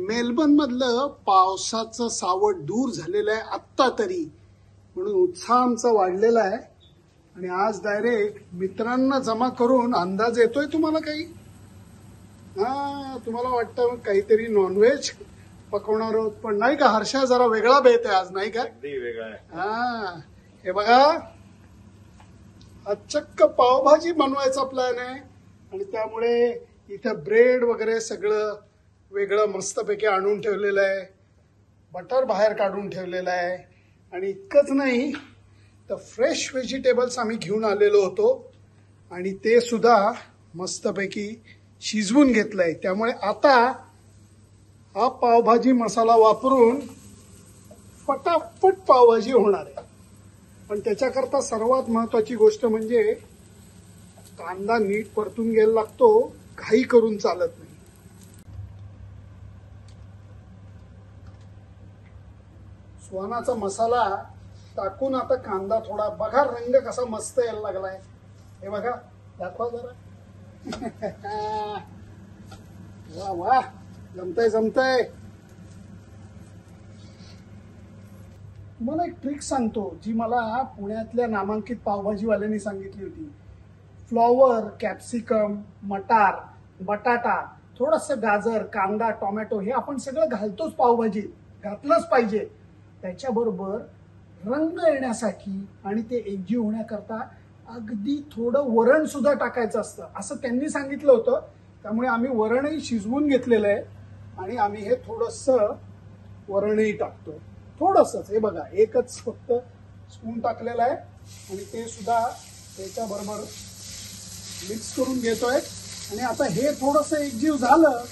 Melbourne मधलं पावसाचं सावट दूर झालेलं आहे आत्ता तरी, म्हणून उत्साह आमचा वाढलेला आहे. आणि आज डायरेक्ट मित्रांना जमा करून अंदाज येतोय तुम्हाला काही? तुम्हाला वाटतं काहीतरी नॉनव्हेज पकवणार आहोत, पण नाही का हर्षा, जरा वेगळा बेत आहे आज, नाही का? वेगळा आहे. हे बघा, आज चक्क पावभाजी बनवायचा प्लॅन आहे. आणि त्यामुळे इथं ब्रेड वगैरे सगळं वेगळं मस्तपैकी आणून ठेवलेलं आहे. बटर बाहेर काढून ठेवलेलं आहे. आणि इतकंच नाही तर फ्रेश व्हेजिटेबल्स आम्ही घेऊन आलेलो होतो आणि ते सुद्धा मस्तपैकी शिजवून घेतलंय. त्यामुळे आता हा पावभाजी मसाला वापरून फटाफट पावभाजी होणार आहे. पण त्याच्याकरता सर्वात महत्वाची गोष्ट म्हणजे कांदा नीट परतून घ्यायला लागतो, घाई करून चालत नाही. स्वानाचा मसाला टाकून आता कांदा थोडा, बघा रंग कसा मस्त यायला लागलाय. हे बघा, दाखवा जरा. वा वा, जमतंय जमतंय. तुम्हाला एक ट्रिक सांगतो जी मला पुण्यातल्या नामांकित पावभाजीवाल्यांनी सांगितली होती. फ्लॉवर, कॅप्सिकम, मटार, बटाटा, थोडंसं गाजर, कांदा, टोमॅटो हे आपण सगळं घालतोच पावभाजीत, घातलंच पाहिजे. त्याच्याबरोबर रंग येण्यासाठी आणि ते एकजीव होण्याकरता अगदी थोडं वरण सुद्धा टाकायचं असतं, असं त्यांनी सांगितलं होतं. त्यामुळे आम्ही वरणही शिजवून घेतलेलं आहे आणि आम्ही हे थोडंसं वरणही टाकतो, थोडंसंच. हे बघा, एकच फक्त स्पून टाकलेलं आहे आणि ते सुद्धा त्याच्याबरोबर मिक्स करून घेतोय. आणि आता हे थोडंसं एकजीव झालं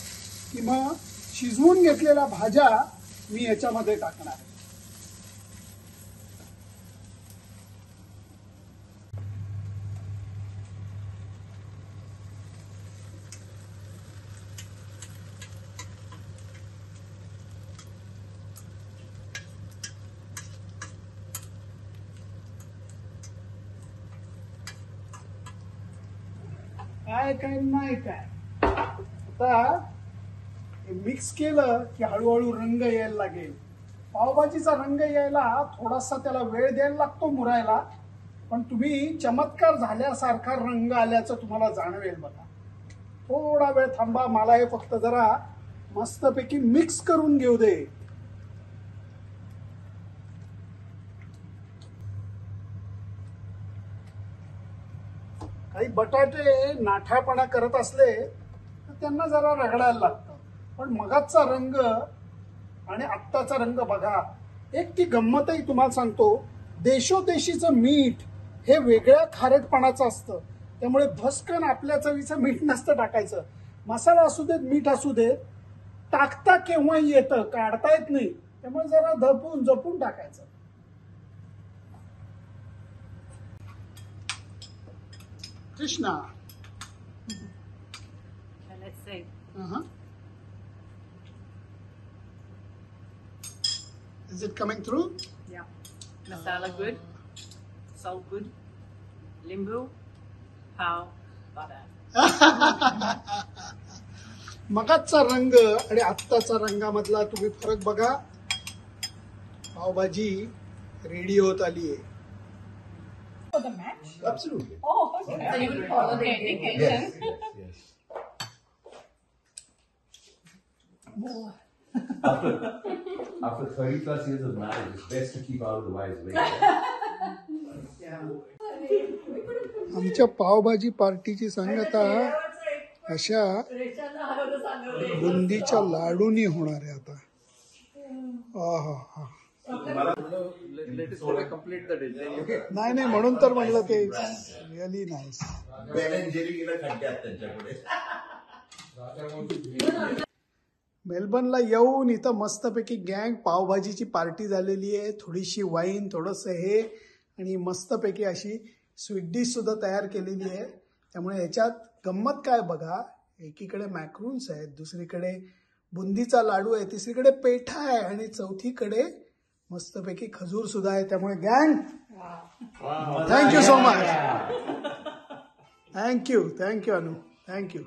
की मग शिजवून घेतलेल्या भाज्या मी याच्यामध्ये टाकणार आहे. काय नाही काय, आता मिक्स केलं की हळूहळू रंग यायला लागेल. पावभाजीचा रंग यायला थोडासा त्याला वेळ द्यायला लागतो मुरायला, पण तुम्ही चमत्कार झाल्यासारखा रंग आल्याचं तुम्हाला जाणवेल. बघा, थोडा वेळ थांबा, मला हे फक्त जरा मस्तपैकी मिक्स करून घेऊ दे. काही बटाटे नाठापणा करत असले तर त्यांना जरा रगडायला लागतं, पण मगाचा रंग आणि आत्ताचा रंग बघा. एक ती गंमतही तुम्हाला सांगतो, देशोदेशीचं मीठ हे वेगळ्या खारटपणाचं असतं, त्यामुळे भस्कन आपल्या चवीचं मीठ नसतं टाकायचं. मसाला असू देत, मीठ असू देत, टाकता केव्हा येतं, काढता येत नाही, त्यामुळे जरा जपून जपून टाकायचं. Krishna. Okay, let's see. Is it coming through? Yeah. Masala good. Salt good. Limbu. Pav. Butter. मगाचा रंग आणि आत्ताचा रंगामधला तुम्ही फरक बघा. पावभाजी रेडी होत आली आहे. For the match? Absolutely. Oh, okay. So you will follow the indication. Yes. After 30 plus years of marriage, it's best to keep out of the wife's way. आमच्या पावभाजी पार्टीची सांगता अशा बुंदीच्या लाडूनी होणार आहे आता. नाही नाही, म्हणून तर म्हणलं ते रिअली नाईस. मेलबर्नला येऊन इथं मस्तपैकी गँग पावभाजीची पार्टी झालेली आहे. थोडीशी वाईन, थोडंसं हे आणि मस्तपैकी अशी स्वीट डिश सुद्धा तयार केलेली आहे. त्यामुळे ह्याच्यात गंमत काय बघा, एकीकडे मॅक्रून्स आहेत, दुसरीकडे बुंदीचा लाडू आहे, तिसरीकडे पेठा आहे आणि चौथीकडे मस्तपैकी खजूर सुद्धा आहे. त्यामुळे गँग, थँक्यू सो मच. थँक्यू अनु, थँक्यू.